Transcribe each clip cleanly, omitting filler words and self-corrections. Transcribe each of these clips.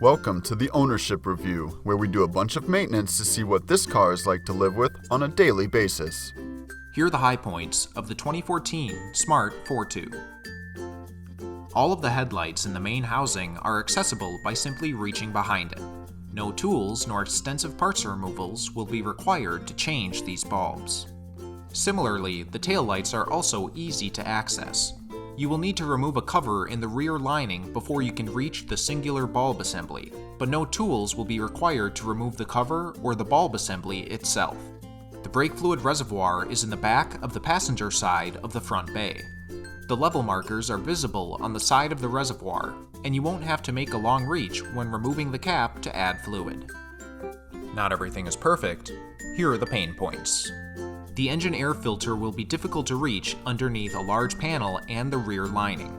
Welcome to the Ownership Review, where we do a bunch of maintenance to see what this car is like to live with on a daily basis. Here are the high points of the 2014 Smart Fortwo. All of the headlights in the main housing are accessible by simply reaching behind it. No tools nor extensive parts removals will be required to change these bulbs. Similarly, the taillights are also easy to access. You will need to remove a cover in the rear lining before you can reach the singular bulb assembly, but no tools will be required to remove the cover or the bulb assembly itself. The brake fluid reservoir is in the back of the passenger side of the front bay. The level markers are visible on the side of the reservoir, and you won't have to make a long reach when removing the cap to add fluid. Not everything is perfect. Here are the pain points. The engine air filter will be difficult to reach underneath a large panel and the rear lining.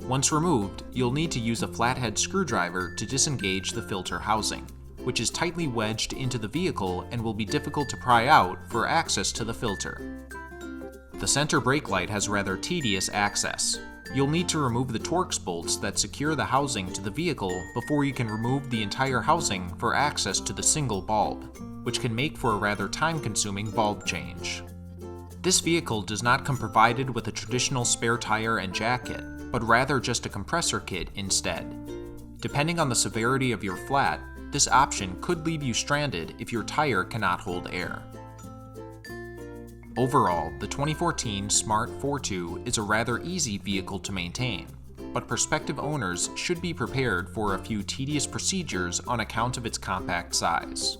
Once removed, you'll need to use a flathead screwdriver to disengage the filter housing, which is tightly wedged into the vehicle and will be difficult to pry out for access to the filter. The center brake light has rather tedious access. You'll need to remove the Torx bolts that secure the housing to the vehicle before you can remove the entire housing for access to the single bulb, which can make for a rather time-consuming bulb change. This vehicle does not come provided with a traditional spare tire and jack kit, but rather just a compressor kit instead. Depending on the severity of your flat, this option could leave you stranded if your tire cannot hold air. Overall, the 2014 Smart Fortwo is a rather easy vehicle to maintain, but prospective owners should be prepared for a few tedious procedures on account of its compact size.